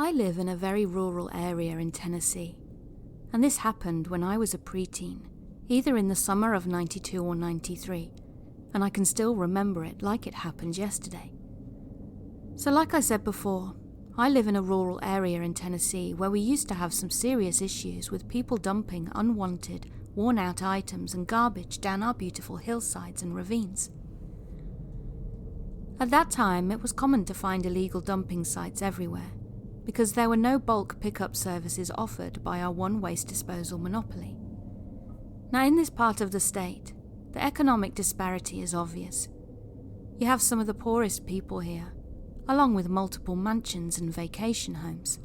I live in a very rural area in Tennessee, and this happened when I was a preteen, either in the summer of 92 or 93, and I can still remember it like it happened yesterday. So like I said before, I live in a rural area in Tennessee where we used to have some serious issues with people dumping unwanted, worn-out items and garbage down our beautiful hillsides and ravines. At that time, it was common to find illegal dumping sites everywhere, because there were no bulk pickup services offered by our one waste disposal monopoly. Now, in this part of the state, the economic disparity is obvious. You have some of the poorest people here, along with multiple mansions and vacation homes.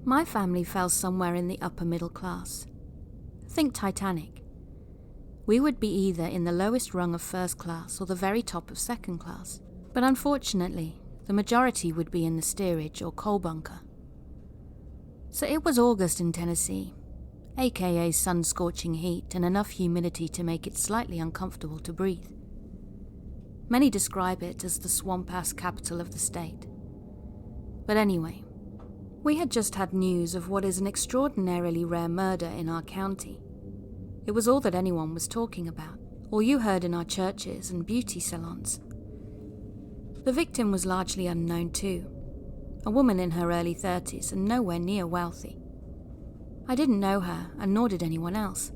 My family fell somewhere in the upper middle class. Think Titanic. We would be either in the lowest rung of first class or the very top of second class, but unfortunately, the majority would be in the steerage or coal bunker. So it was August in Tennessee, aka sun-scorching heat and enough humidity to make it slightly uncomfortable to breathe. Many describe it as the swamp-ass capital of the state. But anyway, we had just had news of what is an extraordinarily rare murder in our county. It was all that anyone was talking about, all you heard in our churches and beauty salons. The victim was largely unknown too, a woman in her early 30s and nowhere near wealthy. I didn't know her, and nor did anyone else.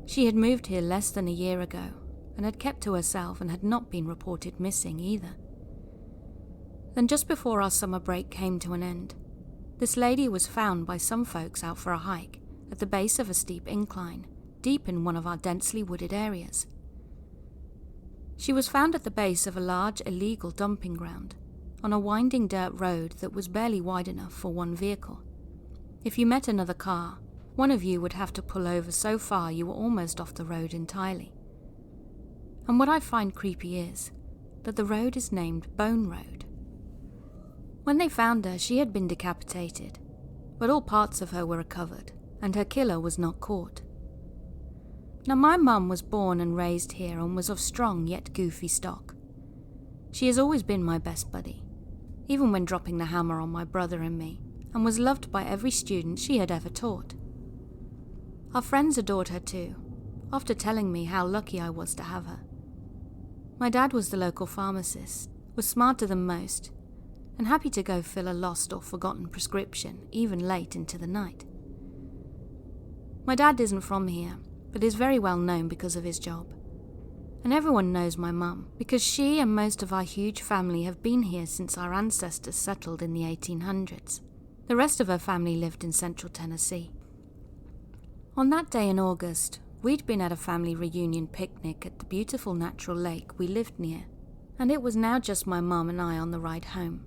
She had moved here less than a year ago, and had kept to herself and had not been reported missing either. Then just before our summer break came to an end, this lady was found by some folks out for a hike at the base of a steep incline, deep in one of our densely wooded areas. She was found at the base of a large illegal dumping ground, on a winding dirt road that was barely wide enough for one vehicle. If you met another car, one of you would have to pull over so far you were almost off the road entirely. And what I find creepy is that the road is named Bone Road. When they found her, she had been decapitated, but all parts of her were recovered, and her killer was not caught. Now, my mum was born and raised here and was of strong yet goofy stock. She has always been my best buddy, even when dropping the hammer on my brother and me, and was loved by every student she had ever taught. Our friends adored her too, after telling me how lucky I was to have her. My dad was the local pharmacist, was smarter than most, and happy to go fill a lost or forgotten prescription, even late into the night. My dad isn't from here, but is very well known because of his job. And everyone knows my mum, because she and most of our huge family have been here since our ancestors settled in the 1800s. The rest of her family lived in central Tennessee. On that day in August, we'd been at a family reunion picnic at the beautiful natural lake we lived near, and it was now just my mum and I on the ride home.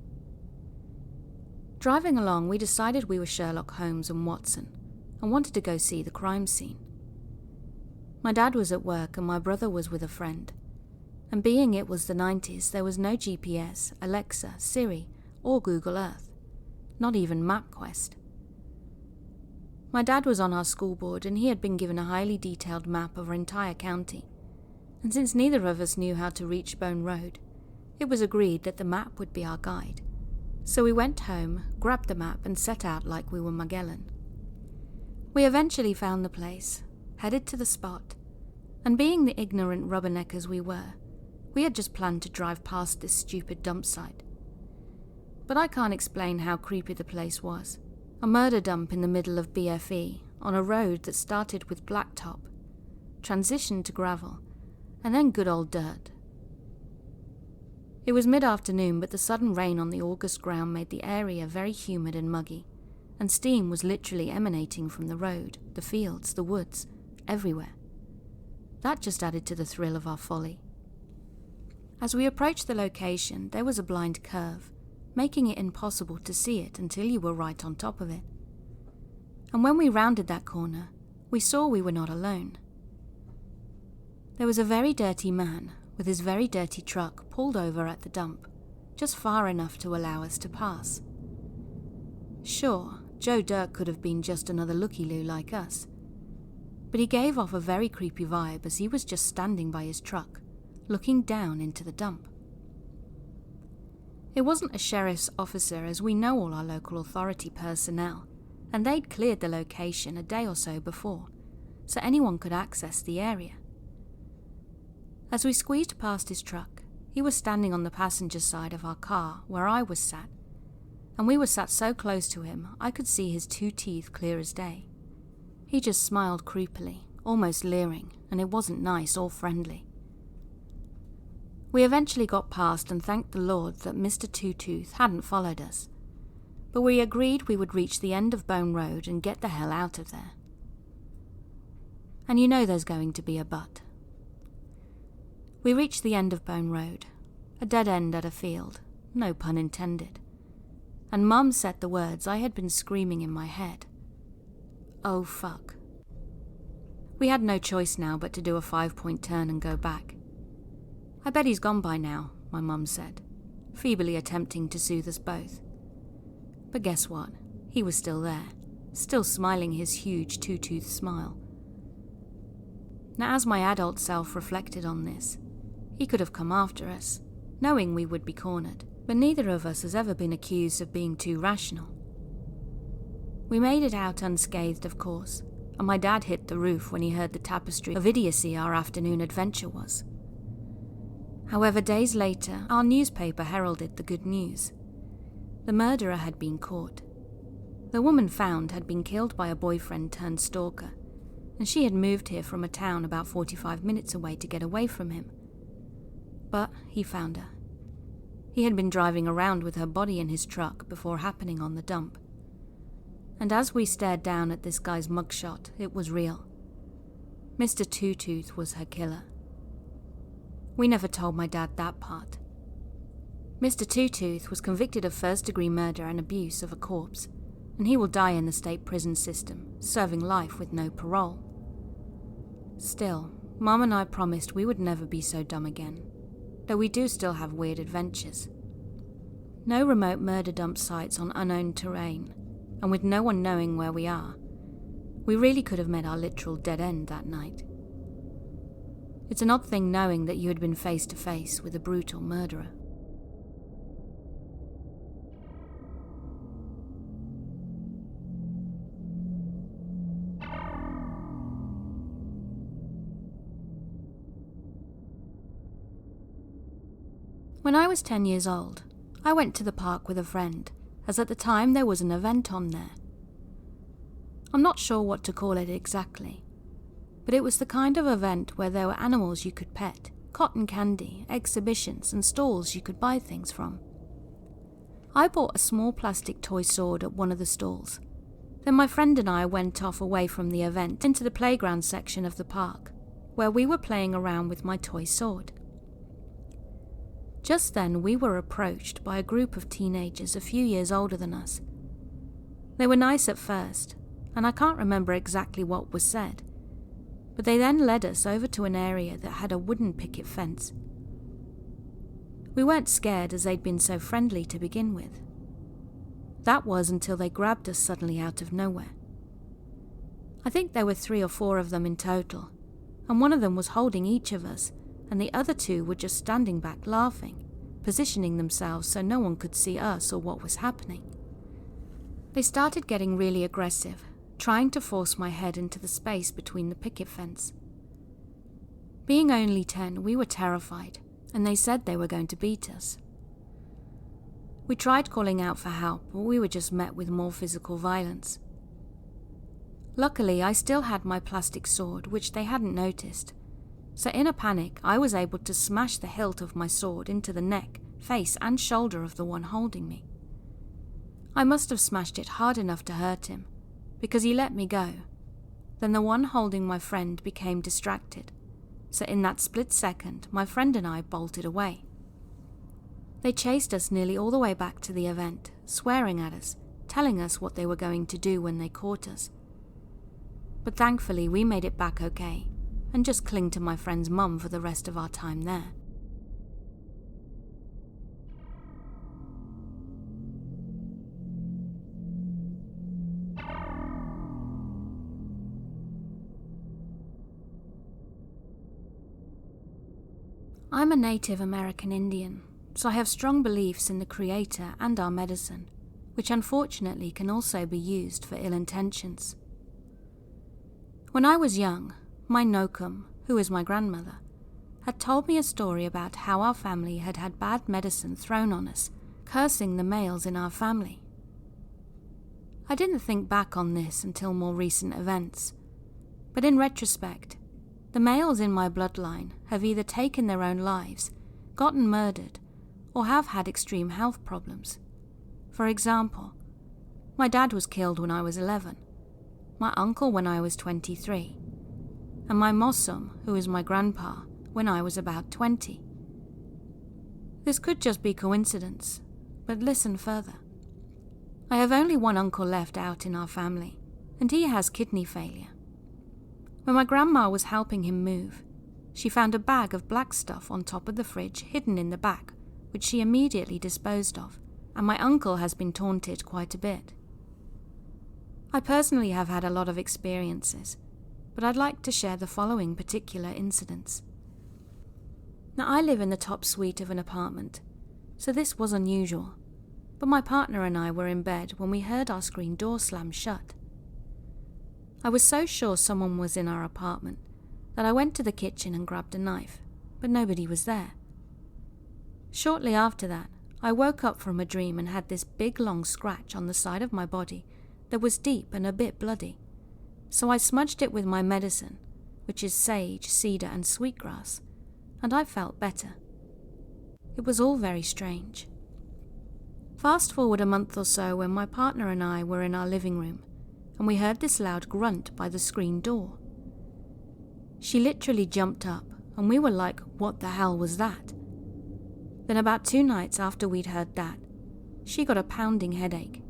Driving along, we decided we were Sherlock Holmes and Watson, and wanted to go see the crime scene. My dad was at work and my brother was with a friend, and being it was the 90s, there was no GPS, Alexa, Siri, or Google Earth, not even MapQuest. My dad was on our school board and he had been given a highly detailed map of our entire county, and since neither of us knew how to reach Bone Road, it was agreed that the map would be our guide. So we went home, grabbed the map and set out like we were Magellan. We eventually found the place, headed to the spot, and being the ignorant rubberneckers we were, we had just planned to drive past this stupid dump site. But I can't explain how creepy the place was. A murder dump in the middle of BFE, on a road that started with blacktop, transitioned to gravel, and then good old dirt. It was mid-afternoon, but the sudden rain on the August ground made the area very humid and muggy, and steam was literally emanating from the road, the fields, the woods, everywhere. That just added to the thrill of our folly. As we approached the location, there was a blind curve, making it impossible to see it until you were right on top of it. And when we rounded that corner, we saw we were not alone. There was a very dirty man, with his very dirty truck pulled over at the dump, just far enough to allow us to pass. Sure, Joe Dirt could have been just another looky-loo like us, but he gave off a very creepy vibe as he was just standing by his truck, looking down into the dump. It wasn't a sheriff's officer, as we know all our local authority personnel, and they'd cleared the location a day or so before, so anyone could access the area. As we squeezed past his truck, he was standing on the passenger side of our car where I was sat, and we were sat so close to him I could see his 2 teeth clear as day. He just smiled creepily, almost leering, and it wasn't nice or friendly. We eventually got past and thanked the Lord that Mr. Two-Tooth hadn't followed us, but we agreed we would reach the end of Bone Road and get the hell out of there. And you know there's going to be a but. We reached the end of Bone Road, a dead end at a field, no pun intended, and Mum said the words I had been screaming in my head. Oh fuck. We had no choice now but to do a 5-point turn and go back. I bet he's gone by now, my mum said, feebly attempting to soothe us both. But guess what? He was still there, still smiling his huge 2-tooth smile. Now, as my adult self reflected on this, he could have come after us, knowing we would be cornered, but neither of us has ever been accused of being too rational. We made it out unscathed, of course, and my dad hit the roof when he heard the tapestry of idiocy our afternoon adventure was. However, days later, our newspaper heralded the good news. The murderer had been caught. The woman found had been killed by a boyfriend turned stalker, and she had moved here from a town about 45 minutes away to get away from him. But he found her. He had been driving around with her body in his truck before happening on the dump. And as we stared down at this guy's mugshot, it was real. Mr. Two-Tooth was her killer. We never told my dad that part. Mr. Two-Tooth was convicted of first-degree murder and abuse of a corpse, and he will die in the state prison system, serving life with no parole. Still, Mum and I promised we would never be so dumb again, though we do still have weird adventures. No remote murder dump sites on unowned terrain, and with no one knowing where we are, we really could have met our literal dead end that night. It's an odd thing knowing that you had been face to face with a brutal murderer. When I was 10 years old, I went to the park with a friend, as at the time there was an event on there. I'm not sure what to call it exactly, but it was the kind of event where there were animals you could pet, cotton candy, exhibitions, and stalls you could buy things from. I bought a small plastic toy sword at one of the stalls. Then my friend and I went off away from the event into the playground section of the park, where we were playing around with my toy sword. Just then we were approached by a group of teenagers a few years older than us. They were nice at first, and I can't remember exactly what was said, but they then led us over to an area that had a wooden picket fence. We weren't scared as they'd been so friendly to begin with. That was until they grabbed us suddenly out of nowhere. I think there were 3 or 4 of them in total, and one of them was holding each of us, and the other 2 were just standing back laughing, positioning themselves so no one could see us or what was happening. They started getting really aggressive, trying to force my head into the space between the picket fence. Being only 10, we were terrified, and they said they were going to beat us. We tried calling out for help, but we were just met with more physical violence. Luckily, I still had my plastic sword, which they hadn't noticed, so in a panic, I was able to smash the hilt of my sword into the neck, face, and shoulder of the one holding me. I must have smashed it hard enough to hurt him, because he let me go. Then the one holding my friend became distracted, so in that split second, my friend and I bolted away. They chased us nearly all the way back to the event, swearing at us, telling us what they were going to do when they caught us. But thankfully we made it back okay, and just clung to my friend's mum for the rest of our time there. I'm a Native American Indian, so I have strong beliefs in the Creator and our medicine, which unfortunately can also be used for ill intentions. When I was young, my Nokum, who is my grandmother, had told me a story about how our family had had bad medicine thrown on us, cursing the males in our family. I didn't think back on this until more recent events, but in retrospect, the males in my bloodline have either taken their own lives, gotten murdered, or have had extreme health problems. For example, my dad was killed when I was 11, my uncle when I was 23, and my Mossum, who is my grandpa, when I was about 20. This could just be coincidence, but listen further. I have only one uncle left out in our family, and he has kidney failure. When my grandma was helping him move, she found a bag of black stuff on top of the fridge hidden in the back, which she immediately disposed of, and my uncle has been taunted quite a bit. I personally have had a lot of experiences, but I'd like to share the following particular incidents. Now, I live in the top suite of an apartment, so this was unusual, but my partner and I were in bed when we heard our screen door slam shut. I was so sure someone was in our apartment that I went to the kitchen and grabbed a knife, but nobody was there. Shortly after that, I woke up from a dream and had this big long scratch on the side of my body that was deep and a bit bloody, so I smudged it with my medicine, which is sage, cedar and sweetgrass, and I felt better. It was all very strange. Fast forward a month or so when my partner and I were in our living room, and we heard this loud grunt by the screen door. She literally jumped up, and we were like, what the hell was that? Then about 2 nights after we'd heard that, she got a pounding headache.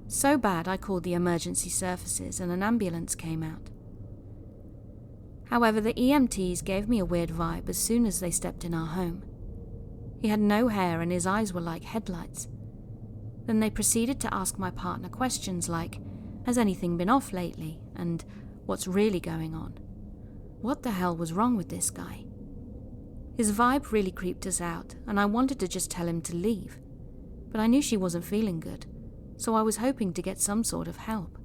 So bad I called the emergency services and an ambulance came out. However, the EMTs gave me a weird vibe as soon as they stepped in our home. He had no hair and his eyes were like headlights. Then they proceeded to ask my partner questions like, has anything been off lately? And what's really going on? What the hell was wrong with this guy? His vibe really creeped us out, and I wanted to just tell him to leave. But I knew she wasn't feeling good, so I was hoping to get some sort of help.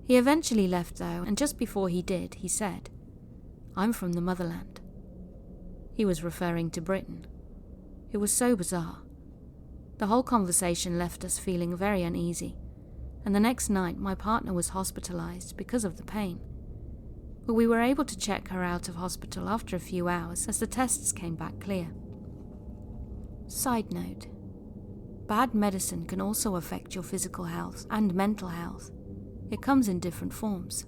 He eventually left though, and just before he did, he said, I'm from the motherland. He was referring to Britain. It was so bizarre. The whole conversation left us feeling very uneasy, and the next night my partner was hospitalized because of the pain. But we were able to check her out of hospital after a few hours as the tests came back clear. Side note, bad medicine can also affect your physical health and mental health. It comes in different forms.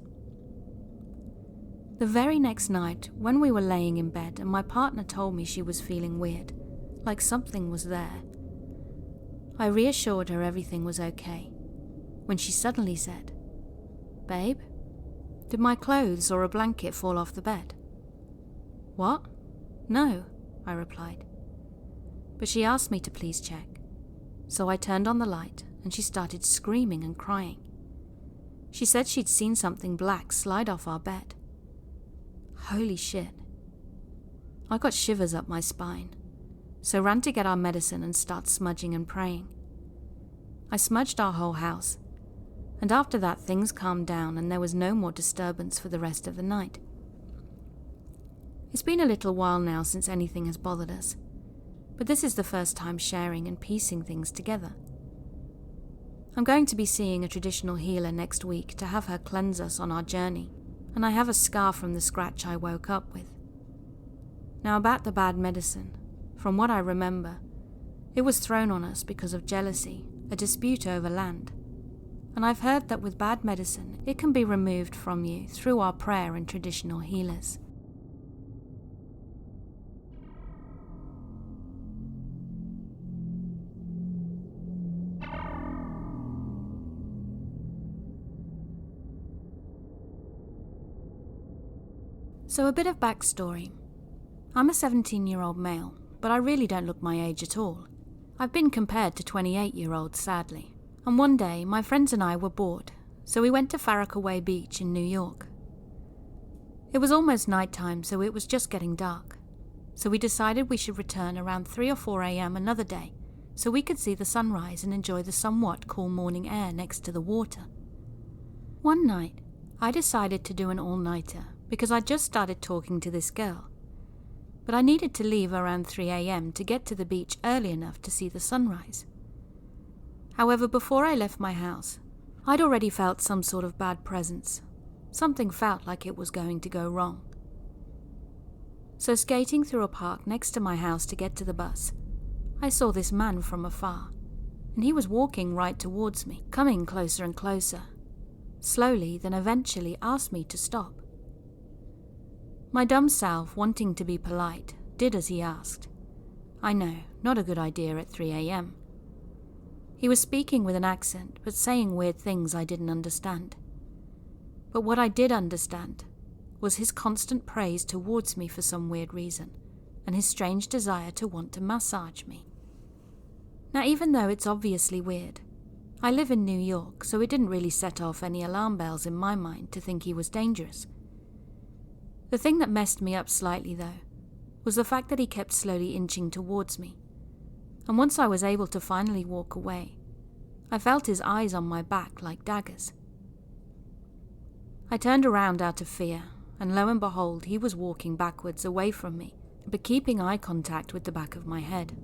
The very next night, when we were laying in bed and my partner told me she was feeling weird, like something was there, I reassured her everything was okay, when she suddenly said, Babe, did my clothes or a blanket fall off the bed? What? No, I replied. But she asked me to please check. So I turned on the light and she started screaming and crying. She said she'd seen something black slide off our bed. Holy shit. I got shivers up my spine, so ran to get our medicine and start smudging and praying. I smudged our whole house, and after that things calmed down and there was no more disturbance for the rest of the night. It's been a little while now since anything has bothered us, but this is the first time sharing and piecing things together. I'm going to be seeing a traditional healer next week to have her cleanse us on our journey, and I have a scar from the scratch I woke up with. Now about the bad medicine, from what I remember, it was thrown on us because of jealousy, a dispute over land. And I've heard that with bad medicine, it can be removed from you through our prayer and traditional healers. So a bit of backstory. I'm a 17-year-old male, but I really don't look my age at all. I've been compared to 28-year-olds, sadly. And one day, my friends and I were bored, so we went to Farrockaway Beach in New York. It was almost nighttime, so it was just getting dark. so we decided we should return around 3 or 4 a.m. another day so we could see the sunrise and enjoy the somewhat cool morning air next to the water. One night, I decided to do an all-nighter because I just started talking to this girl, but I needed to leave around 3 a.m. to get to the beach early enough to see the sunrise. However, before I left my house, I'd already felt some sort of bad presence. Something felt like it was going to go wrong. So skating through a park next to my house to get to the bus, I saw this man from afar, and he was walking right towards me, coming closer and closer, slowly, then eventually asked me to stop. My dumb self, wanting to be polite, did as he asked. I know, not a good idea at 3 a.m. He was speaking with an accent, but saying weird things I didn't understand. But what I did understand was his constant praise towards me for some weird reason, and his strange desire to want to massage me. Now, even though it's obviously weird, I live in New York, so it didn't really set off any alarm bells in my mind to think he was dangerous. The thing that messed me up slightly, though, was the fact that he kept slowly inching towards me, and once I was able to finally walk away, I felt his eyes on my back like daggers. I turned around out of fear, and lo and behold, he was walking backwards away from me, but keeping eye contact with the back of my head.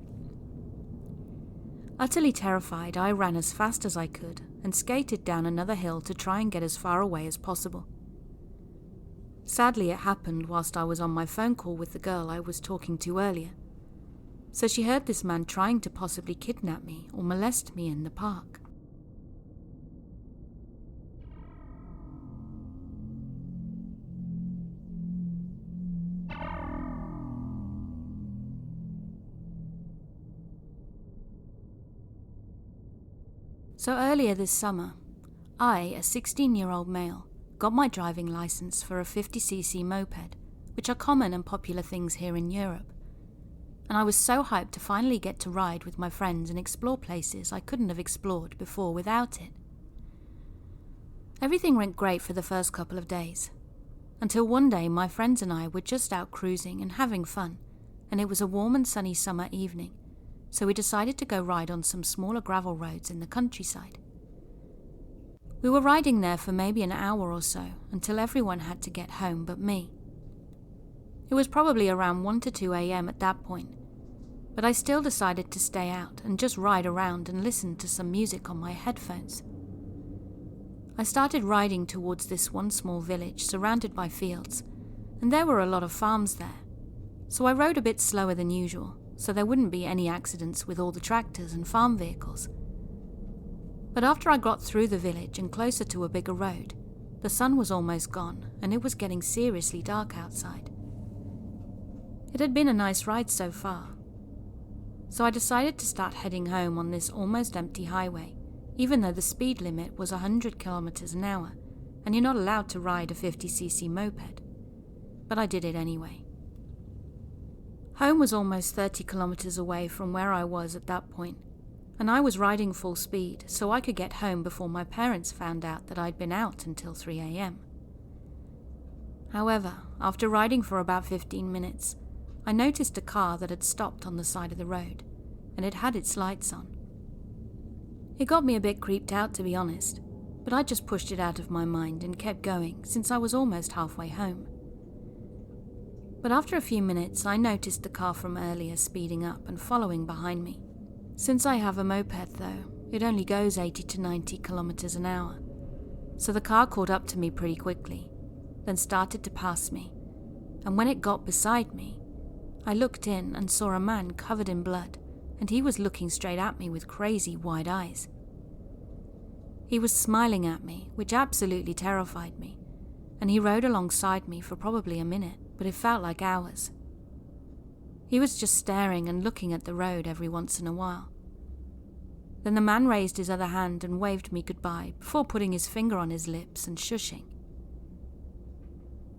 Utterly terrified, I ran as fast as I could and skated down another hill to try and get as far away as possible. Sadly, it happened whilst I was on my phone call with the girl I was talking to earlier, so she heard this man trying to possibly kidnap me or molest me in the park. So earlier this summer, I, a 16-year-old male, got my driving license for a 50cc moped, which are common and popular things here in Europe. And I was so hyped to finally get to ride with my friends and explore places I couldn't have explored before without it. Everything went great for the first couple of days, until one day my friends and I were just out cruising and having fun, and it was a warm and sunny summer evening, so we decided to go ride on some smaller gravel roads in the countryside. We were riding there for maybe an hour or so until everyone had to get home but me. It was probably around 1 to 2 a.m. at that point, but I still decided to stay out and just ride around and listen to some music on my headphones. I started riding towards this one small village surrounded by fields, and there were a lot of farms there, so I rode a bit slower than usual, so there wouldn't be any accidents with all the tractors and farm vehicles. But after I got through the village and closer to a bigger road, the sun was almost gone and it was getting seriously dark outside. It had been a nice ride so far, so I decided to start heading home on this almost empty highway, even though the speed limit was 100 kilometers an hour and you're not allowed to ride a 50cc moped. But I did it anyway. Home was almost 30 kilometers away from where I was at that point, and I was riding full speed so I could get home before my parents found out that I'd been out until 3 a.m. However, after riding for about 15 minutes, I noticed a car that had stopped on the side of the road, and it had its lights on. It got me a bit creeped out, to be honest, but I just pushed it out of my mind and kept going since I was almost halfway home. But after a few minutes, I noticed the car from earlier speeding up and following behind me. Since I have a moped though, it only goes 80 to 90 kilometers an hour, so the car caught up to me pretty quickly, then started to pass me, and when it got beside me, I looked in and saw a man covered in blood, and he was looking straight at me with crazy wide eyes. He was smiling at me, which absolutely terrified me, and he rode alongside me for probably a minute, but it felt like hours. He was just staring and looking at the road every once in a while. Then the man raised his other hand and waved me goodbye before putting his finger on his lips and shushing.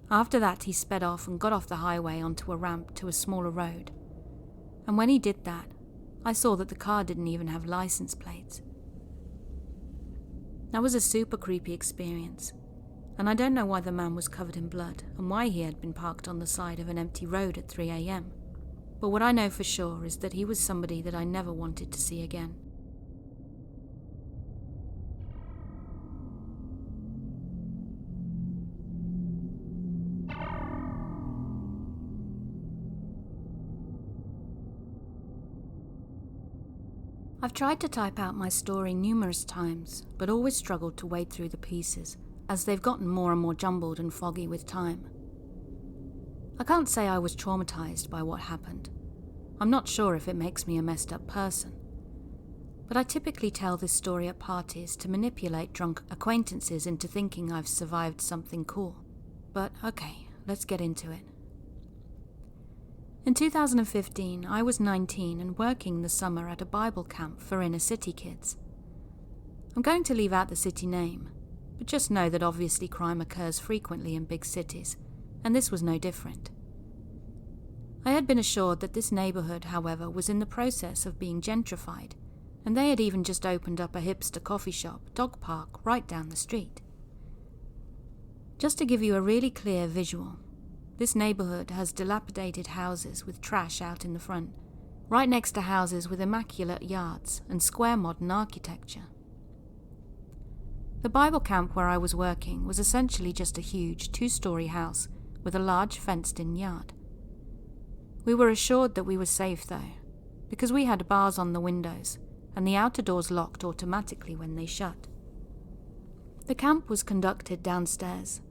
After that, he sped off and got off the highway onto a ramp to a smaller road, and when he did that, I saw that the car didn't even have license plates. That was a super creepy experience, and I don't know why the man was covered in blood and why he had been parked on the side of an empty road at 3 a.m. but what I know for sure is that he was somebody that I never wanted to see again. I've tried to type out my story numerous times, but always struggled to wade through the pieces, as they've gotten more and more jumbled and foggy with time. I can't say I was traumatized by what happened. I'm not sure if it makes me a messed up person. But I typically tell this story at parties to manipulate drunk acquaintances into thinking I've survived something cool. But okay, let's get into it. In 2015, I was 19 and working the summer at a Bible camp for inner city kids. I'm going to leave out the city name, but just know that obviously crime occurs frequently in big cities, and this was no different. I had been assured that this neighborhood, however, was in the process of being gentrified, and they had even just opened up a hipster coffee shop, dog park, right down the street. Just to give you a really clear visual, this neighborhood has dilapidated houses with trash out in the front, right next to houses with immaculate yards and square modern architecture. The Bible camp where I was working was essentially just a huge 2-story house with a large fenced-in yard. We were assured that we were safe though, because we had bars on the windows and the outer doors locked automatically when they shut. The camp was conducted downstairs,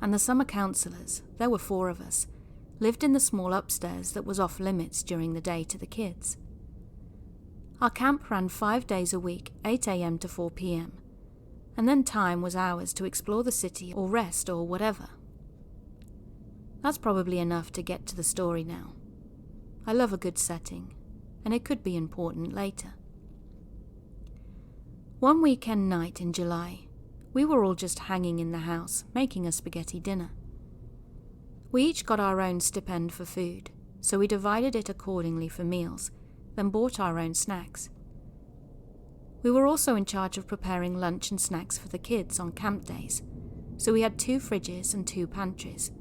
and the summer counselors, there were 4 of us, lived in the small upstairs that was off limits during the day to the kids. Our camp ran 5 days a week, 8 a.m. to 4 p.m, and then time was ours to explore the city or rest or whatever. That's probably enough to get to the story now. I love a good setting, and it could be important later. One weekend night in July, we were all just hanging in the house, making a spaghetti dinner. We each got our own stipend for food, so we divided it accordingly for meals, then bought our own snacks. We were also in charge of preparing lunch and snacks for the kids on camp days, so we had 2 fridges and 2 pantries.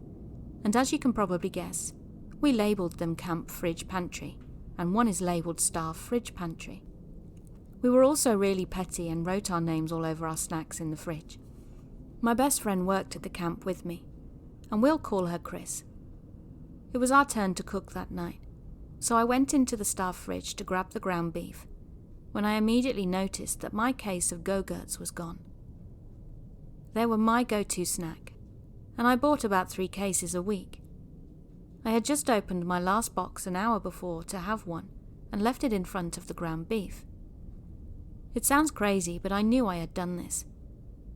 And as you can probably guess, we labelled them Camp Fridge Pantry, and one is labelled Staff Fridge Pantry. We were also really petty and wrote our names all over our snacks in the fridge. My best friend worked at the camp with me, and we'll call her Chris. It was our turn to cook that night, so I went into the staff fridge to grab the ground beef, when I immediately noticed that my case of Go-Gurts was gone. They were my go-to snack, and I bought about 3 cases a week. I had just opened my last box an hour before to have one, and left it in front of the ground beef. It sounds crazy, but I knew I had done this,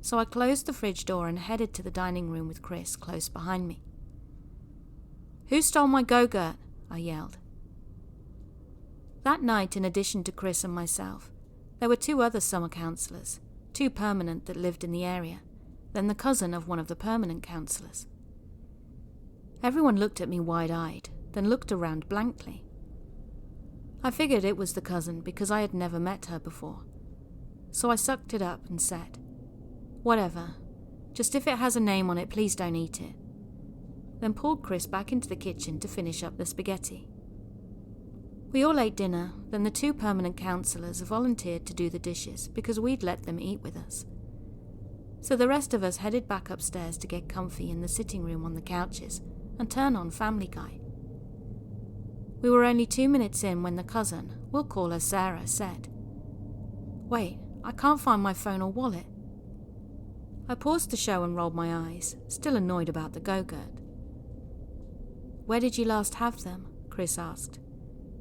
so I closed the fridge door and headed to the dining room with Chris close behind me. "Who stole my Go-Gurt?" I yelled. That night, in addition to Chris and myself, there were 2 other summer counsellors, 2 permanent that lived in the area, then the cousin of one of the permanent counsellors. Everyone looked at me wide-eyed, then looked around blankly. I figured it was the cousin because I had never met her before, so I sucked it up and said, "Whatever, just if it has a name on it, please don't eat it," then pulled Chris back into the kitchen to finish up the spaghetti. We all ate dinner, then the 2 permanent counsellors volunteered to do the dishes because we'd let them eat with us. So the rest of us headed back upstairs to get comfy in the sitting room on the couches and turn on Family Guy. We were only 2 minutes in when the cousin, we'll call her Sarah, said, "Wait, I can't find my phone or wallet." I paused the show and rolled my eyes, still annoyed about the Go-Gurt. "Where did you last have them?" Chris asked,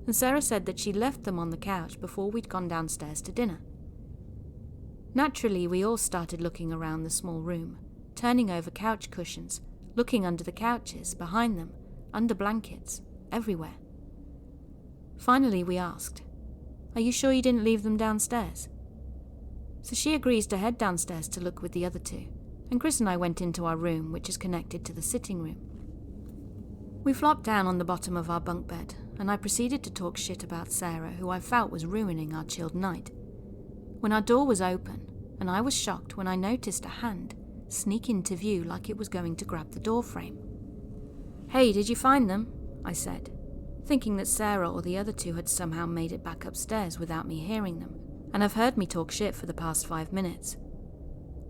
and Sarah said that she left them on the couch before we'd gone downstairs to dinner. Naturally, we all started looking around the small room, turning over couch cushions, looking under the couches, behind them, under blankets, everywhere. Finally, we asked, "Are you sure you didn't leave them downstairs?" So she agrees to head downstairs to look with the other 2, and Chris and I went into our room, which is connected to the sitting room. We flopped down on the bottom of our bunk bed, and I proceeded to talk shit about Sarah, who I felt was ruining our chilled night, when our door was open, and I was shocked when I noticed a hand sneak into view like it was going to grab the door frame. "Hey, did you find them?" I said. thinking that Sarah or the other two had somehow made it back upstairs without me hearing them, and have heard me talk shit for the past 5 minutes.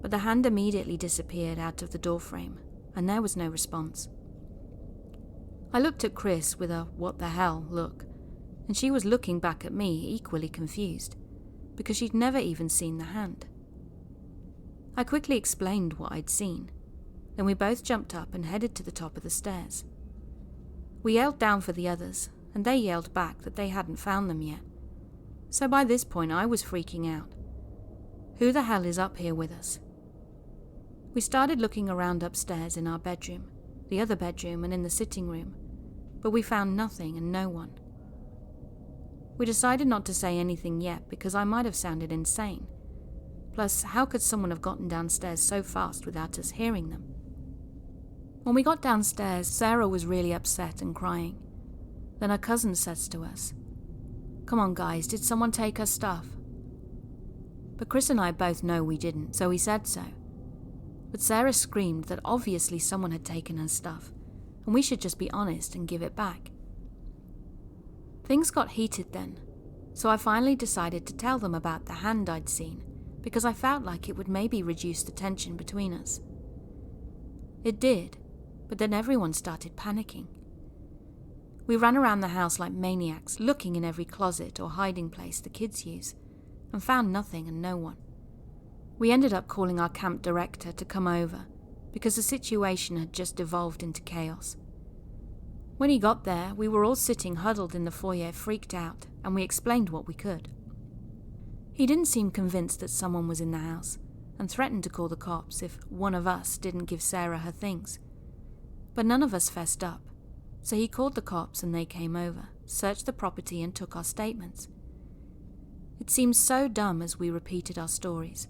But the hand immediately disappeared out of the doorframe, and there was no response. I looked at Chris with a what the hell look, and she was looking back at me equally confused, because she'd never even seen the hand. I quickly explained what I'd seen. Then we both jumped up and headed to the top of the stairs. We yelled down for the others, and they yelled back that they hadn't found them yet. So by this point I was freaking out. Who the hell is up here with us? We started looking around upstairs in our bedroom, the other bedroom, and in the sitting room, but we found nothing and no one. We decided not to say anything yet because I might have sounded insane. Plus, how could someone have gotten downstairs so fast without us hearing them? When we got downstairs, Sarah was really upset and crying. Then her cousin says to us, "Come on guys, did someone take her stuff?" But Chris and I both know we didn't, so we said so. But Sarah screamed that obviously someone had taken her stuff, and we should just be honest and give it back. Things got heated then, so I finally decided to tell them about the hand I'd seen, because I felt like it would maybe reduce the tension between us. It did, but then everyone started panicking. We ran around the house like maniacs, looking in every closet or hiding place the kids use, and found nothing and no one. We ended up calling our camp director to come over, because the situation had just devolved into chaos. When he got there, we were all sitting huddled in the foyer, freaked out, and we explained what we could. He didn't seem convinced that someone was in the house, and threatened to call the cops if one of us didn't give Sarah her things. But none of us fessed up, so he called the cops and they came over, searched the property and took our statements. It seemed so dumb as we repeated our stories,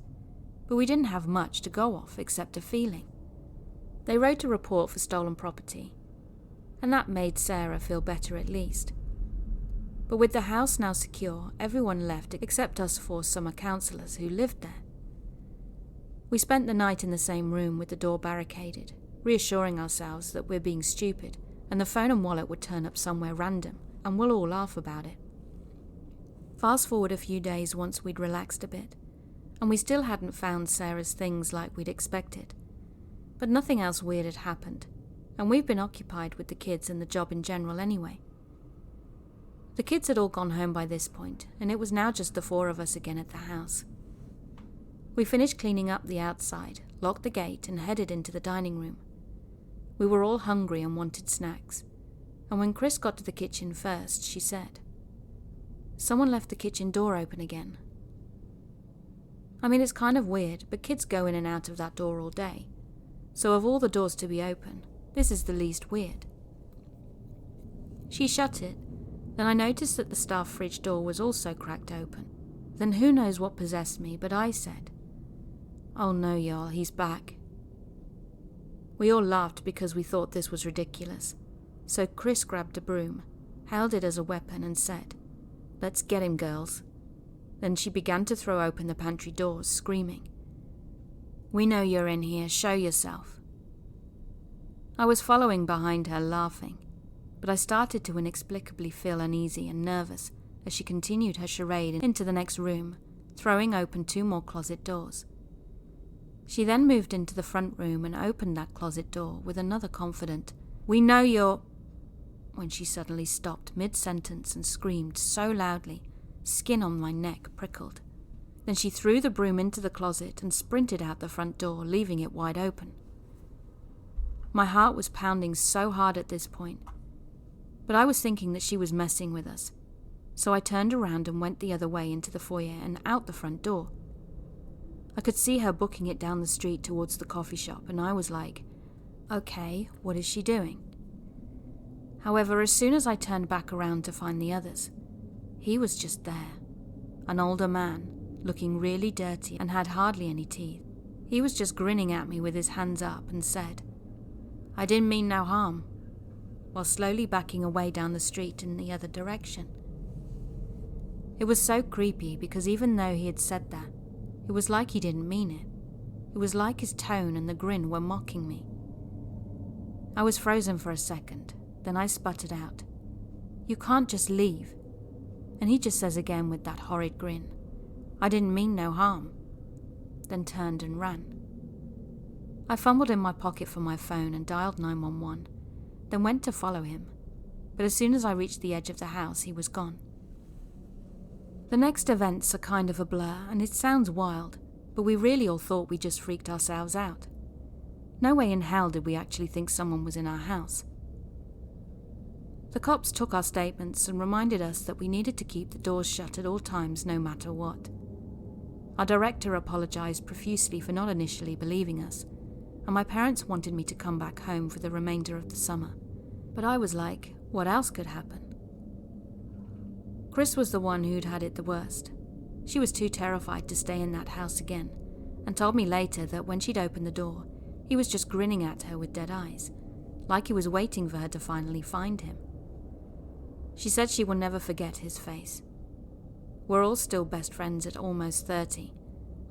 but we didn't have much to go off except a feeling. They wrote a report for stolen property, and that made Sarah feel better at least. But with the house now secure, everyone left except us 4 summer counselors who lived there. We spent the night in the same room with the door barricaded, reassuring ourselves that we're being stupid and the phone and wallet would turn up somewhere random and we'll all laugh about it. Fast forward a few days once we'd relaxed a bit, and we still hadn't found Sarah's things like we'd expected. But nothing else weird had happened, and we've been occupied with the kids and the job in general anyway. The kids had all gone home by this point, and it was now just the 4 of us again at the house. We finished cleaning up the outside, locked the gate, and headed into the dining room. We were all hungry and wanted snacks, and when Chris got to the kitchen first, she said, "Someone left the kitchen door open again." I mean, it's kind of weird, but kids go in and out of that door all day, so of all the doors to be open, this is the least weird. She shut it. Then I noticed that the staff fridge door was also cracked open. Then who knows what possessed me, but I said, "Oh no, y'all, he's back." We all laughed because we thought this was ridiculous. So Chris grabbed a broom, held it as a weapon and said, "Let's get him, girls." Then she began to throw open the pantry doors, screaming, "We know you're in here, show yourself." I was following behind her, laughing, but I started to inexplicably feel uneasy and nervous as she continued her charade into the next room, throwing open 2 more closet doors. She then moved into the front room and opened that closet door with another confident, "We know you're..." when she suddenly stopped mid-sentence and screamed so loudly, skin on my neck prickled. Then she threw the broom into the closet and sprinted out the front door, leaving it wide open. My heart was pounding so hard at this point, but I was thinking that she was messing with us, so I turned around and went the other way into the foyer and out the front door. I could see her booking it down the street towards the coffee shop, and I was like, okay, what is she doing? However, as soon as I turned back around to find the others, he was just there, an older man, looking really dirty and had hardly any teeth. He was just grinning at me with his hands up and said, "I didn't mean no harm," while slowly backing away down the street in the other direction. It was so creepy because even though he had said that, it was like he didn't mean it. It was like his tone and the grin were mocking me. I was frozen for a second, then I sputtered out, "You can't just leave." And he just says again with that horrid grin, "I didn't mean no harm," then turned and ran. I fumbled in my pocket for my phone and dialed 911, then went to follow him, but as soon as I reached the edge of the house, he was gone. The next events are kind of a blur, and it sounds wild, but we really all thought we just freaked ourselves out. No way in hell did we actually think someone was in our house. The cops took our statements and reminded us that we needed to keep the doors shut at all times no matter what. Our director apologized profusely for not initially believing us, and my parents wanted me to come back home for the remainder of the summer. But I was like, what else could happen? Chris was the one who'd had it the worst. She was too terrified to stay in that house again, and told me later that when she'd opened the door, he was just grinning at her with dead eyes, like he was waiting for her to finally find him. She said she will never forget his face. We're all still best friends at almost 30,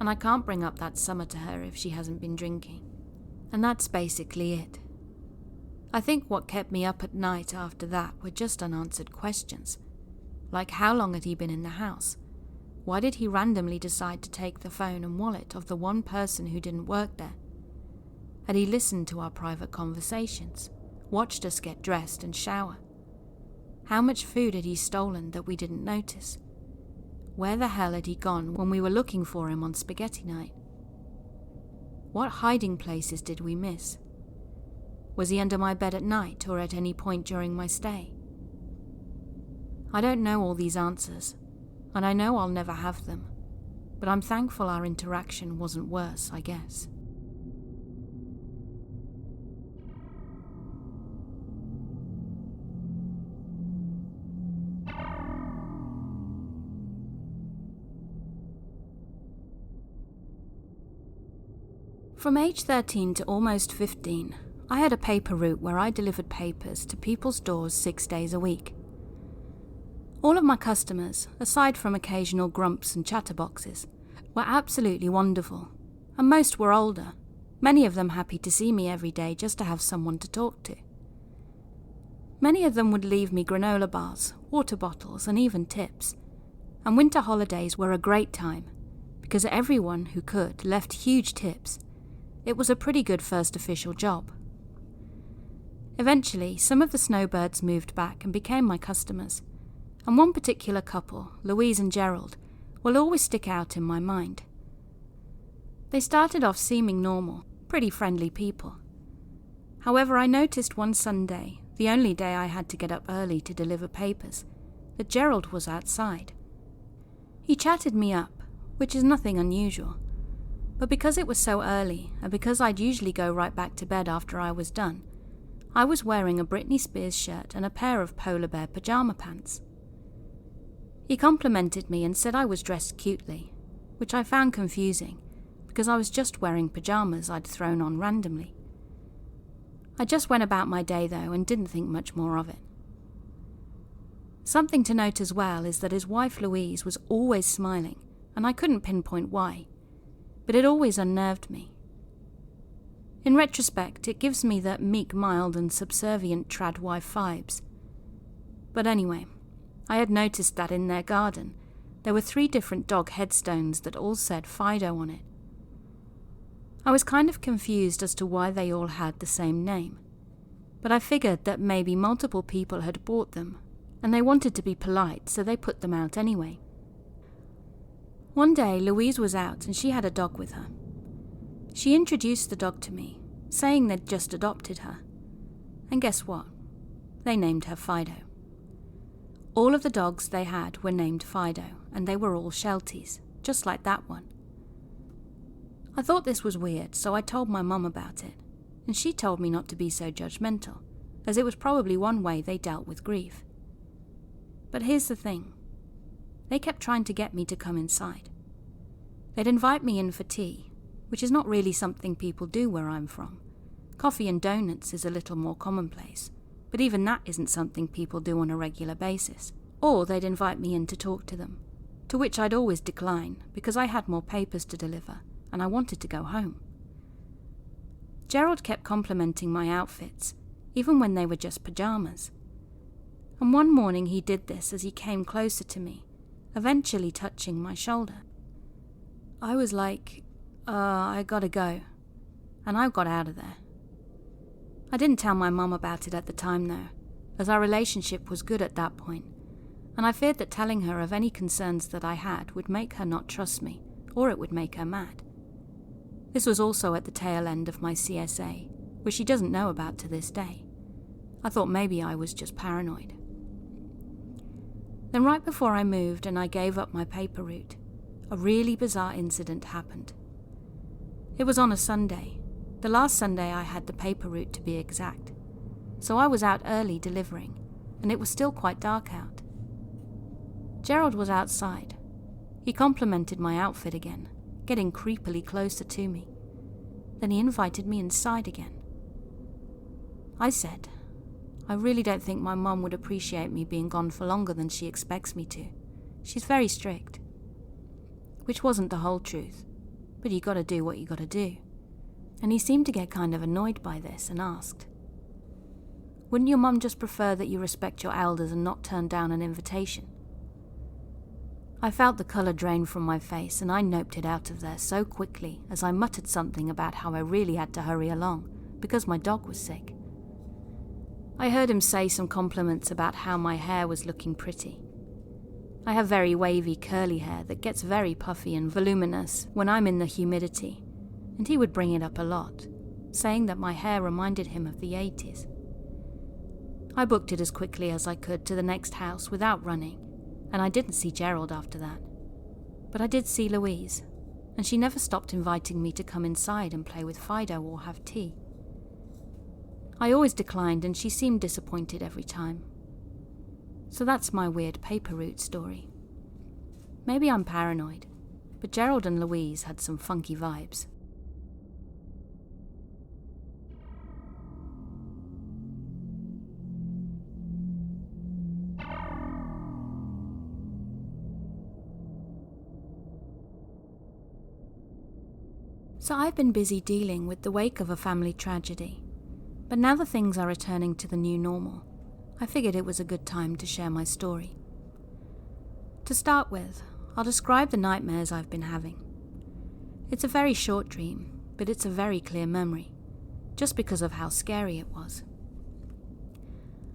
and I can't bring up that summer to her if she hasn't been drinking. And that's basically it. I think what kept me up at night after that were just unanswered questions. Like, how long had he been in the house? Why did he randomly decide to take the phone and wallet of the one person who didn't work there? Had he listened to our private conversations, watched us get dressed and shower? How much food had he stolen that we didn't notice? Where the hell had he gone when we were looking for him on spaghetti night? What hiding places did we miss? Was he under my bed at night or at any point during my stay? I don't know all these answers, and I know I'll never have them, but I'm thankful our interaction wasn't worse, I guess. From age 13 to almost 15, I had a paper route where I delivered papers to people's doors 6 days a week. All of my customers, aside from occasional grumps and chatterboxes, were absolutely wonderful, and most were older, many of them happy to see me every day just to have someone to talk to. Many of them would leave me granola bars, water bottles, and even tips, and winter holidays were a great time, because everyone who could left huge tips. It was a pretty good first official job. Eventually, some of the snowbirds moved back and became my customers, and one particular couple, Louise and Gerald, will always stick out in my mind. They started off seeming normal, pretty friendly people. However, I noticed one Sunday, the only day I had to get up early to deliver papers, that Gerald was outside. He chatted me up, which is nothing unusual. But because it was so early, and because I'd usually go right back to bed after I was done, I was wearing a Britney Spears shirt and a pair of polar bear pajama pants. He complimented me and said I was dressed cutely, which I found confusing, because I was just wearing pajamas I'd thrown on randomly. I just went about my day though and didn't think much more of it. Something to note as well is that his wife Louise was always smiling, and I couldn't pinpoint why, but it always unnerved me. In retrospect, it gives me that meek, mild and subservient trad wife vibes. But anyway, I had noticed that in their garden, there were 3 different dog headstones that all said Fido on it. I was kind of confused as to why they all had the same name, but I figured that maybe multiple people had bought them, and they wanted to be polite, so they put them out anyway. One day, Louise was out and she had a dog with her. She introduced the dog to me, saying they'd just adopted her. And guess what? They named her Fido. All of the dogs they had were named Fido, and they were all Shelties, just like that one. I thought this was weird, so I told my mum about it, and she told me not to be so judgmental, as it was probably one way they dealt with grief. But here's the thing. They kept trying to get me to come inside. They'd invite me in for tea, which is not really something people do where I'm from. Coffee and donuts is a little more commonplace, but even that isn't something people do on a regular basis. Or they'd invite me in to talk to them, to which I'd always decline because I had more papers to deliver and I wanted to go home. Gerald kept complimenting my outfits, even when they were just pajamas. And one morning he did this as he came closer to me, eventually touching my shoulder. I was like, I gotta go. And I got out of there. I didn't tell my mum about it at the time though, as our relationship was good at that point, and I feared that telling her of any concerns that I had would make her not trust me, or it would make her mad. This was also at the tail end of my CSA, which she doesn't know about to this day. I thought maybe I was just paranoid. Then right before I moved and I gave up my paper route, a really bizarre incident happened. It was on a Sunday, the last Sunday I had the paper route to be exact, so I was out early delivering, and it was still quite dark out. Gerald was outside. He complimented my outfit again, getting creepily closer to me. Then he invited me inside again. I said, I really don't think my mum would appreciate me being gone for longer than she expects me to. She's very strict. Which wasn't the whole truth, but you gotta do what you gotta do. And he seemed to get kind of annoyed by this and asked, wouldn't your mum just prefer that you respect your elders and not turn down an invitation? I felt the colour drain from my face and I noped it out of there so quickly as I muttered something about how I really had to hurry along because my dog was sick. I heard him say some compliments about how my hair was looking pretty. I have very wavy curly hair that gets very puffy and voluminous when I'm in the humidity, and he would bring it up a lot, saying that my hair reminded him of the 80s. I booked it as quickly as I could to the next house without running, and I didn't see Gerald after that. But I did see Louise, and she never stopped inviting me to come inside and play with Fido or have tea. I always declined and she seemed disappointed every time. So that's my weird paper route story. Maybe I'm paranoid, but Gerald and Louise had some funky vibes. So I've been busy dealing with the wake of a family tragedy, but now that things are returning to the new normal, I figured it was a good time to share my story. To start with, I'll describe the nightmares I've been having. It's a very short dream, but it's a very clear memory, just because of how scary it was.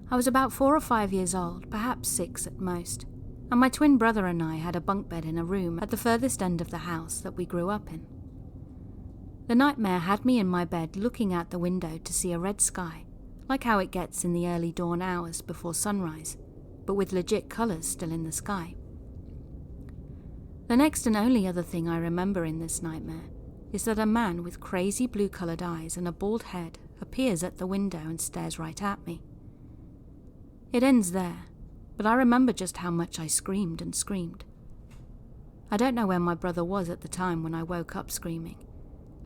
I was about 4 or 5 years old, perhaps 6 at most, and my twin brother and I had a bunk bed in a room at the furthest end of the house that we grew up in. The nightmare had me in my bed looking out the window to see a red sky, like how it gets in the early dawn hours before sunrise, but with legit colours still in the sky. The next and only other thing I remember in this nightmare is that a man with crazy blue-coloured eyes and a bald head appears at the window and stares right at me. It ends there, but I remember just how much I screamed and screamed. I don't know where my brother was at the time when I woke up screaming,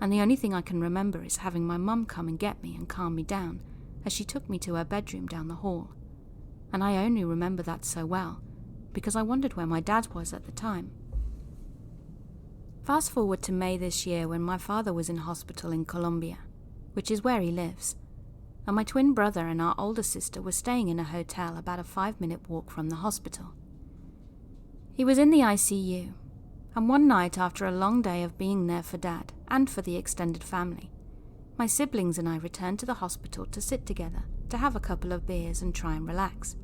and the only thing I can remember is having my mum come and get me and calm me down as she took me to her bedroom down the hall. And I only remember that so well because I wondered where my dad was at the time. Fast forward to May this year when my father was in hospital in Colombia, which is where he lives, and my twin brother and our older sister were staying in a hotel about a 5-minute walk from the hospital. He was in the ICU, and one night after a long day of being there for Dad and for the extended family, my siblings and I returned to the hospital to sit together, to have a couple of beers and try and relax.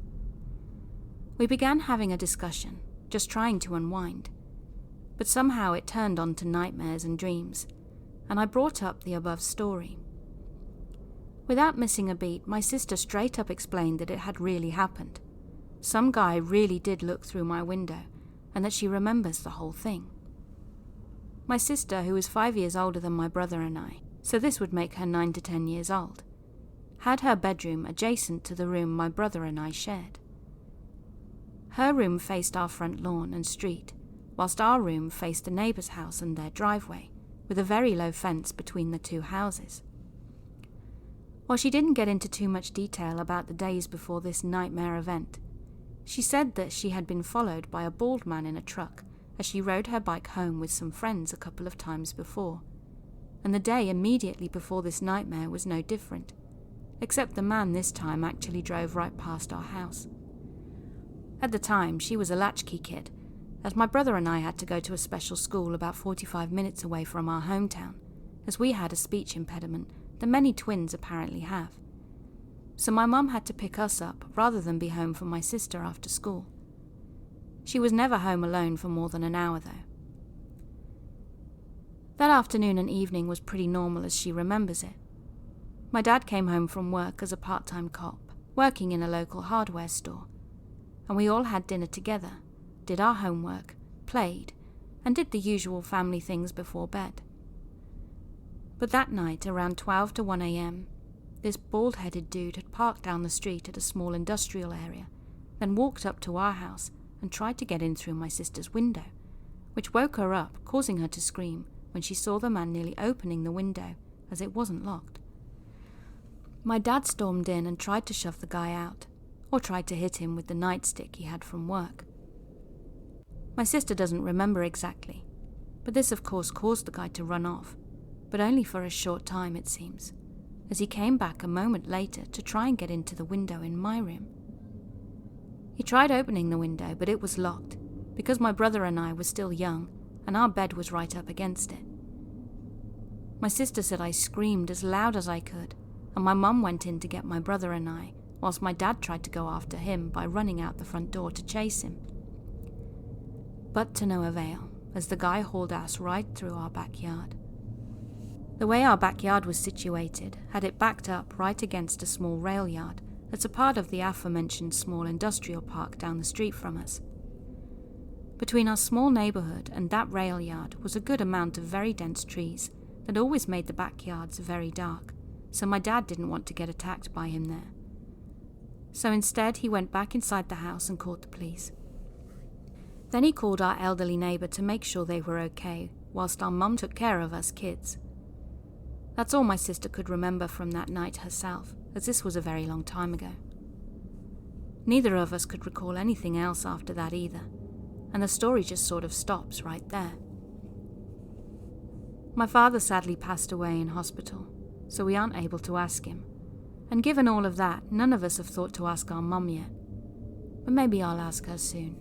We began having a discussion, just trying to unwind, but somehow it turned on to nightmares and dreams, and I brought up the above story. Without missing a beat, my sister straight up explained that it had really happened. Some guy really did look through my window, and that she remembers the whole thing. My sister, who is 5 years older than my brother and I, so this would make her 9 to 10 years old, had her bedroom adjacent to the room my brother and I shared. Her room faced our front lawn and street, whilst our room faced the neighbour's house and their driveway, with a very low fence between the two houses. While she didn't get into too much detail about the days before this nightmare event, she said that she had been followed by a bald man in a truck as she rode her bike home with some friends a couple of times before, and the day immediately before this nightmare was no different, except the man this time actually drove right past our house. At the time, she was a latchkey kid, as my brother and I had to go to a special school about 45 minutes away from our hometown, as we had a speech impediment that many twins apparently have. So my mum had to pick us up rather than be home for my sister after school. She was never home alone for more than an hour though. That afternoon and evening was pretty normal as she remembers it. My dad came home from work as a part-time cop, working in a local hardware store, and we all had dinner together, did our homework, played, and did the usual family things before bed. But that night, around 12 to 1 a.m., this bald-headed dude had parked down the street at a small industrial area, then walked up to our house and tried to get in through my sister's window, which woke her up, causing her to scream when she saw the man nearly opening the window, as it wasn't locked. My dad stormed in and tried to shove the guy out, or tried to hit him with the nightstick he had from work. My sister doesn't remember exactly, but this of course caused the guy to run off, but only for a short time it seems, as he came back a moment later to try and get into the window in my room. He tried opening the window, but it was locked, because my brother and I were still young, and our bed was right up against it. My sister said I screamed as loud as I could, and my mum went in to get my brother and I, whilst my dad tried to go after him by running out the front door to chase him. But to no avail, as the guy hauled ass right through our backyard. The way our backyard was situated had it backed up right against a small rail yard that's a part of the aforementioned small industrial park down the street from us. Between our small neighbourhood and that rail yard was a good amount of very dense trees that always made the backyards very dark, so my dad didn't want to get attacked by him there. So instead he went back inside the house and called the police. Then he called our elderly neighbour to make sure they were okay, whilst our mum took care of us kids. That's all my sister could remember from that night herself, as this was a very long time ago. Neither of us could recall anything else after that either, and the story just sort of stops right there. My father sadly passed away in hospital, so we aren't able to ask him, and given all of that, none of us have thought to ask our mum yet, but maybe I'll ask her soon.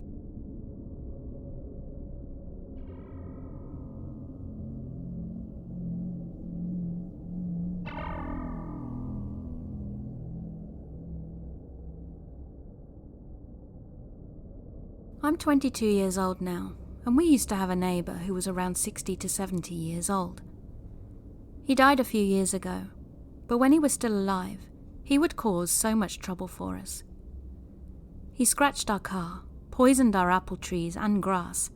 I'm 22 years old now, and we used to have a neighbour who was around 60 to 70 years old. He died a few years ago, but when he was still alive, he would cause so much trouble for us. He scratched our car, poisoned our apple trees and grass,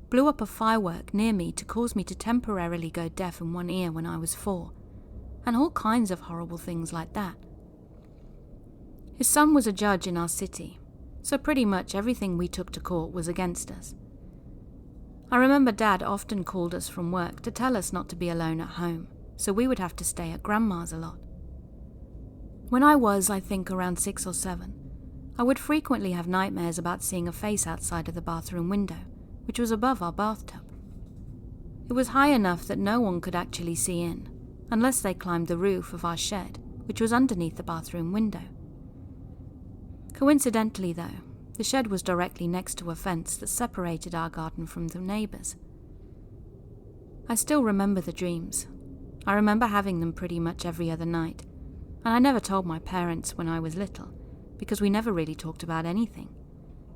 blew up a firework near me to cause me to temporarily go deaf in one ear when I was 4, and all kinds of horrible things like that. His son was a judge in our city, so pretty much everything we took to court was against us. I remember Dad often called us from work to tell us not to be alone at home, so we would have to stay at Grandma's a lot. When I was, I think, around 6 or 7, I would frequently have nightmares about seeing a face outside of the bathroom window, which was above our bathtub. It was high enough that no one could actually see in, unless they climbed the roof of our shed, which was underneath the bathroom window. Coincidentally, though, the shed was directly next to a fence that separated our garden from the neighbours. I still remember the dreams. I remember having them pretty much every other night, and I never told my parents when I was little, because we never really talked about anything,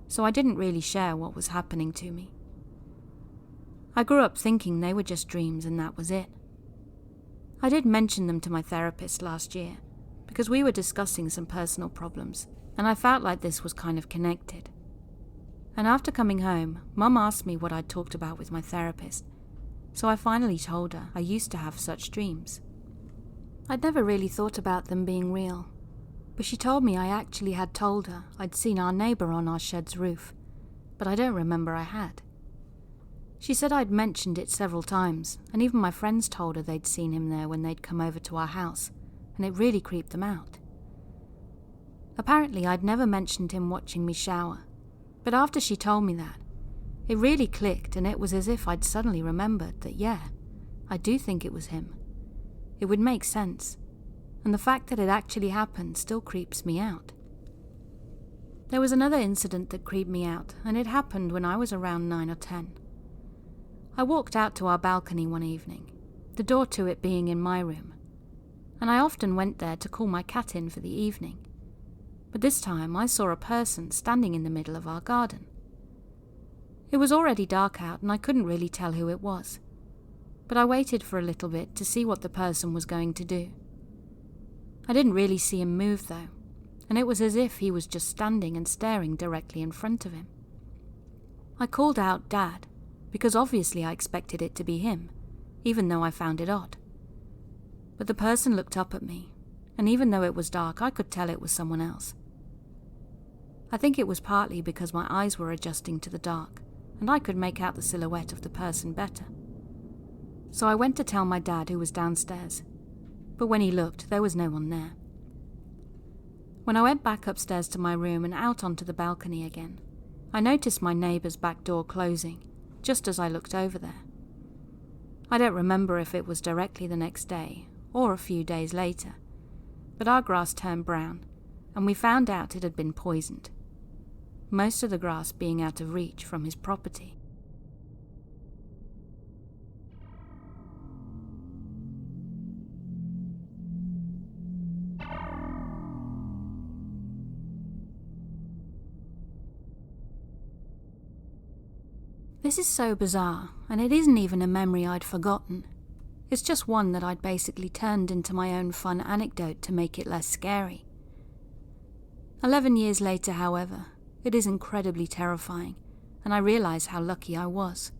so I didn't really share what was happening to me. I grew up thinking they were just dreams and that was it. I did mention them to my therapist last year, because we were discussing some personal problems, and I felt like this was kind of connected. And after coming home, Mum asked me what I'd talked about with my therapist, so I finally told her I used to have such dreams. I'd never really thought about them being real, but she told me I actually had told her I'd seen our neighbour on our shed's roof, but I don't remember I had. She said I'd mentioned it several times, and even my friends told her they'd seen him there when they'd come over to our house, and it really creeped them out. Apparently I'd never mentioned him watching me shower, but after she told me that, it really clicked, and it was as if I'd suddenly remembered that yeah, I do think it was him. It would make sense, and the fact that it actually happened still creeps me out. There was another incident that creeped me out, and it happened when I was around 9 or 10. I walked out to our balcony one evening, the door to it being in my room, and I often went there to call my cat in for the evening. But this time I saw a person standing in the middle of our garden. It was already dark out and I couldn't really tell who it was, but I waited for a little bit to see what the person was going to do. I didn't really see him move though, and it was as if he was just standing and staring directly in front of him. I called out Dad, because obviously I expected it to be him, even though I found it odd. But the person looked up at me, and even though it was dark, I could tell it was someone else. I think it was partly because my eyes were adjusting to the dark, and I could make out the silhouette of the person better. So I went to tell my dad, who was downstairs, but when he looked, there was no one there. When I went back upstairs to my room and out onto the balcony again, I noticed my neighbour's back door closing, just as I looked over there. I don't remember if it was directly the next day, or a few days later, but our grass turned brown, and we found out it had been poisoned, most of the grass being out of reach from his property. This is so bizarre, and it isn't even a memory I'd forgotten. It's just one that I'd basically turned into my own fun anecdote to make it less scary. 11 years later, however, it is incredibly terrifying, and I realise how lucky I was.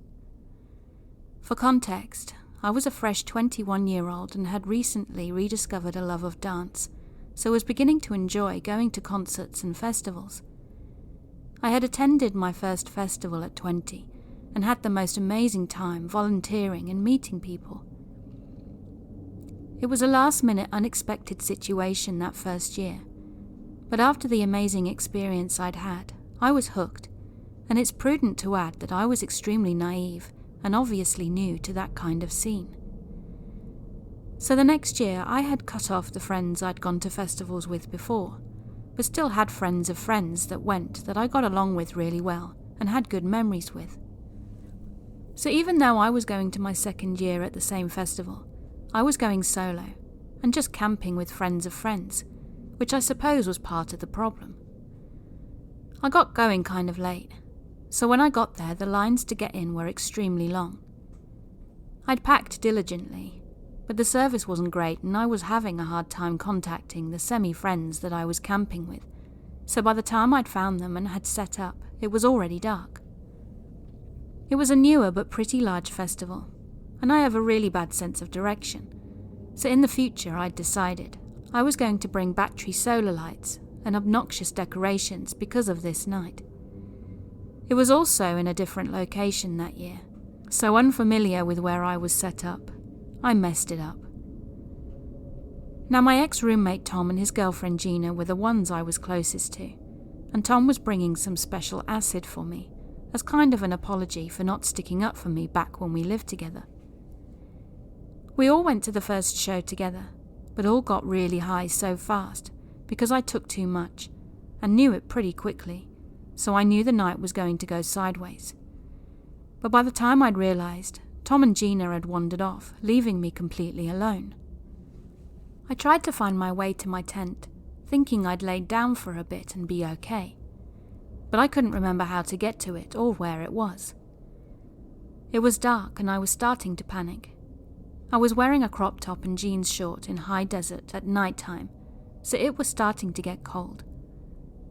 For context, I was a fresh 21-year-old and had recently rediscovered a love of dance, so was beginning to enjoy going to concerts and festivals. I had attended my first festival at 20, and had the most amazing time volunteering and meeting people. It was a last-minute unexpected situation that first year, but after the amazing experience I'd had, I was hooked, and it's prudent to add that I was extremely naive and obviously new to that kind of scene. So the next year I had cut off the friends I'd gone to festivals with before, but still had friends of friends that went that I got along with really well and had good memories with. So even though I was going to my second year at the same festival, I was going solo, and just camping with friends of friends, which I suppose was part of the problem. I got going kind of late, so when I got there the lines to get in were extremely long. I'd packed diligently, but the service wasn't great and I was having a hard time contacting the semi-friends that I was camping with, so by the time I'd found them and had set up, it was already dark. It was a newer but pretty large festival, and I have a really bad sense of direction, so in the future I'd decided I was going to bring battery solar lights and obnoxious decorations because of this night. It was also in a different location that year, so unfamiliar with where I was set up, I messed it up. Now my ex-roommate Tom and his girlfriend Gina were the ones I was closest to, and Tom was bringing some special acid for me, as kind of an apology for not sticking up for me back when we lived together. We all went to the first show together, but all got really high so fast because I took too much and knew it pretty quickly, so I knew the night was going to go sideways. But by the time I'd realised, Tom and Gina had wandered off, leaving me completely alone. I tried to find my way to my tent, thinking I'd laid down for a bit and be okay, but I couldn't remember how to get to it or where it was. It was dark and I was starting to panic. I was wearing a crop top and jeans short in high desert at night time, so it was starting to get cold.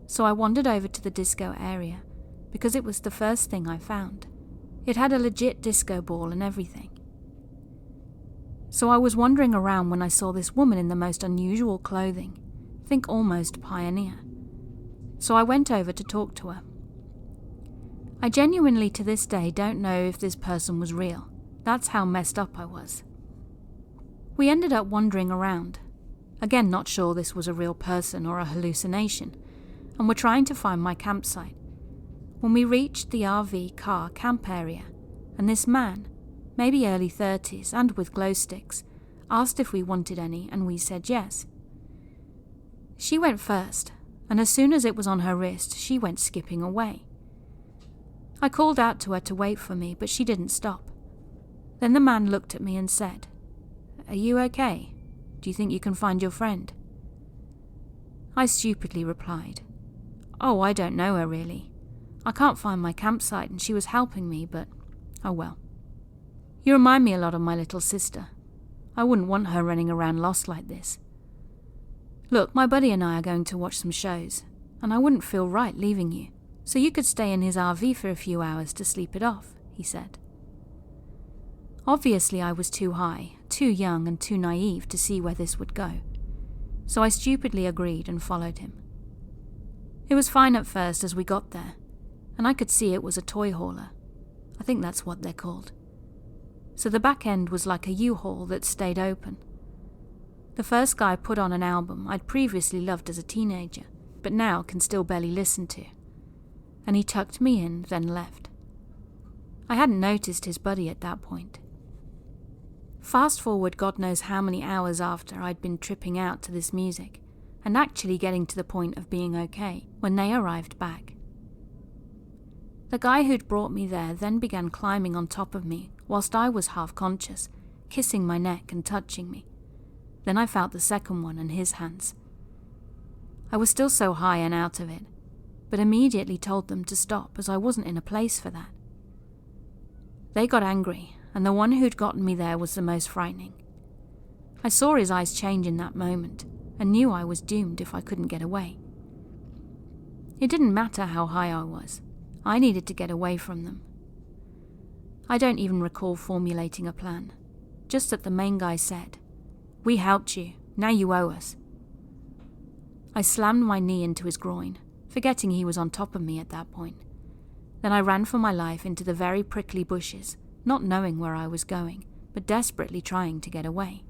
So I wandered over to the disco area because it was the first thing I found. It had a legit disco ball and everything. So I was wandering around when I saw this woman in the most unusual clothing, think almost pioneer. So I went over to talk to her. I genuinely to this day don't know if this person was real. That's how messed up I was. We ended up wandering around, again not sure this was a real person or a hallucination, and were trying to find my campsite, when we reached the RV car camp area, and this man, maybe early 30s and with glow sticks, asked if we wanted any and we said yes. She went first, and as soon as it was on her wrist, she went skipping away. I called out to her to wait for me, but she didn't stop. Then the man looked at me and said, "Are you okay? Do you think you can find your friend?" I stupidly replied, "Oh, I don't know her really. I can't find my campsite and she was helping me, but oh well. You remind me a lot of my little sister. I wouldn't want her running around lost like this. Look, my buddy and I are going to watch some shows, and I wouldn't feel right leaving you, so you could stay in his RV for a few hours to sleep it off," he said. Obviously, I was too high, too young and too naive to see where this would go, so I stupidly agreed and followed him. It was fine at first as we got there, and I could see it was a toy hauler. I think that's what they're called. So the back end was like a U-Haul that stayed open. The first guy put on an album I'd previously loved as a teenager, but now can still barely listen to, and he tucked me in, then left. I hadn't noticed his buddy at that point. Fast forward God knows how many hours after I'd been tripping out to this music, and actually getting to the point of being okay, when they arrived back. The guy who'd brought me there then began climbing on top of me whilst I was half conscious, kissing my neck and touching me. Then I felt the second one in his hands. I was still so high and out of it, but immediately told them to stop as I wasn't in a place for that. They got angry, and the one who'd gotten me there was the most frightening. I saw his eyes change in that moment, and knew I was doomed if I couldn't get away. It didn't matter how high I was. I needed to get away from them. I don't even recall formulating a plan, just that the main guy said, "We helped you, now you owe us." I slammed my knee into his groin, forgetting he was on top of me at that point. Then I ran for my life into the very prickly bushes, not knowing where I was going, but desperately trying to get away.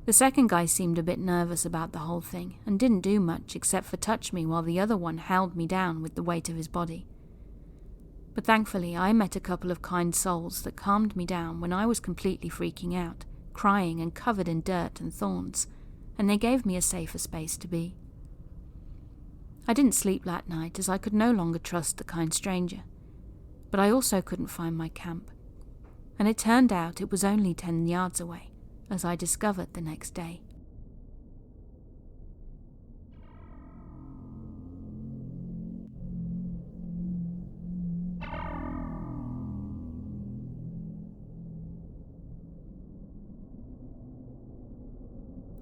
The second guy seemed a bit nervous about the whole thing and didn't do much except for touch me while the other one held me down with the weight of his body. But thankfully I met a couple of kind souls that calmed me down when I was completely freaking out, crying and covered in dirt and thorns, and they gave me a safer space to be. I didn't sleep that night as I could no longer trust the kind stranger, but I also couldn't find my camp, and it turned out it was only 10 yards away, as I discovered the next day.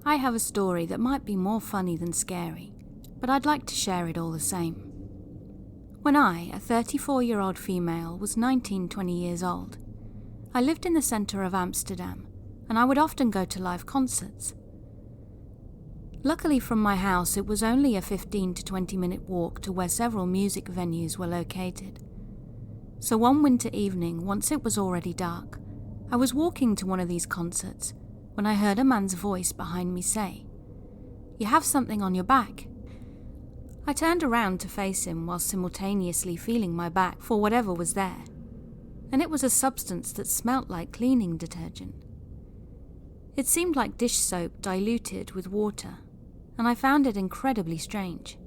I have a story that might be more funny than scary, but I'd like to share it all the same. When I, a 34-year-old female, was 19-20 years old, I lived in the centre of Amsterdam, and I would often go to live concerts. Luckily from my house it was only a 15 to 20-minute walk to where several music venues were located. So one winter evening, once it was already dark, I was walking to one of these concerts when I heard a man's voice behind me say, "You have something on your back." I turned around to face him while simultaneously feeling my back for whatever was there, and it was a substance that smelt like cleaning detergent. It seemed like dish soap diluted with water, and I found it incredibly strange.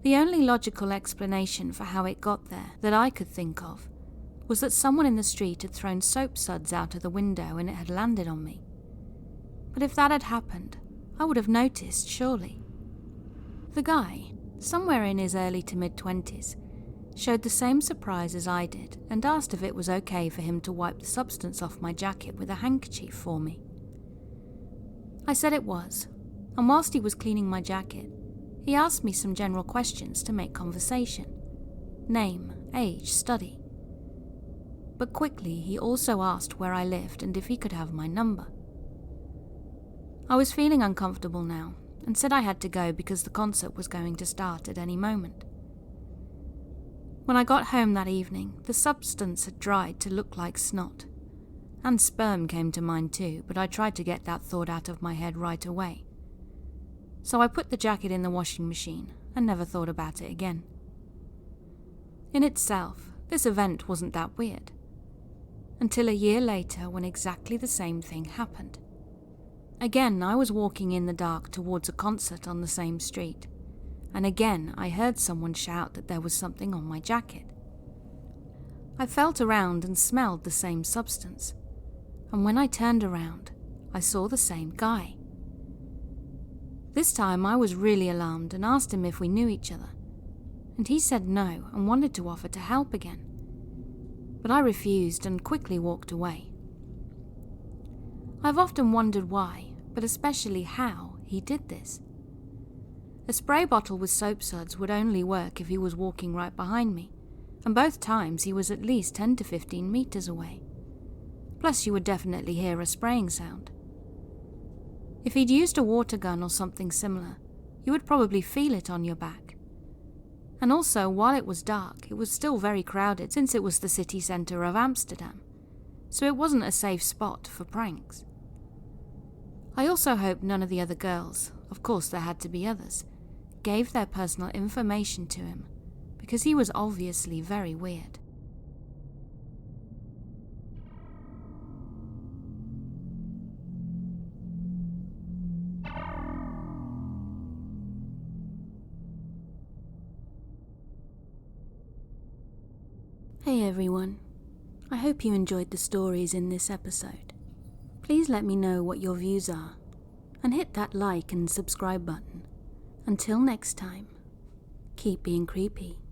The only logical explanation for how it got there that I could think of was that someone in the street had thrown soap suds out of the window and it had landed on me. But if that had happened, I would have noticed, surely. The guy, somewhere in his early to mid-20s, showed the same surprise as I did and asked if it was okay for him to wipe the substance off my jacket with a handkerchief for me. I said it was, and whilst he was cleaning my jacket, he asked me some general questions to make conversation. Name, age, study. But quickly he also asked where I lived and if he could have my number. I was feeling uncomfortable now and said I had to go because the concert was going to start at any moment. When I got home that evening, the substance had dried to look like snot. And sperm came to mind too, but I tried to get that thought out of my head right away. So I put the jacket in the washing machine and never thought about it again. In itself, this event wasn't that weird. Until a year later when exactly the same thing happened. Again, I was walking in the dark towards a concert on the same street, and again I heard someone shout that there was something on my jacket. I felt around and smelled the same substance, and when I turned around, I saw the same guy. This time I was really alarmed and asked him if we knew each other, and he said no and wanted to offer to help again, but I refused and quickly walked away. I've often wondered why, but especially how, he did this. A spray bottle with soap suds would only work if he was walking right behind me, and both times he was at least 10 to 15 meters away. Plus you would definitely hear a spraying sound. If he'd used a water gun or something similar, you would probably feel it on your back. And also, while it was dark, it was still very crowded since it was the city centre of Amsterdam, so it wasn't a safe spot for pranks. I also hope none of the other girls, of course there had to be others, gave their personal information to him, because he was obviously very weird. Hey everyone, I hope you enjoyed the stories in this episode. Please let me know what your views are, and hit that like and subscribe button. Until next time, keep being creepy.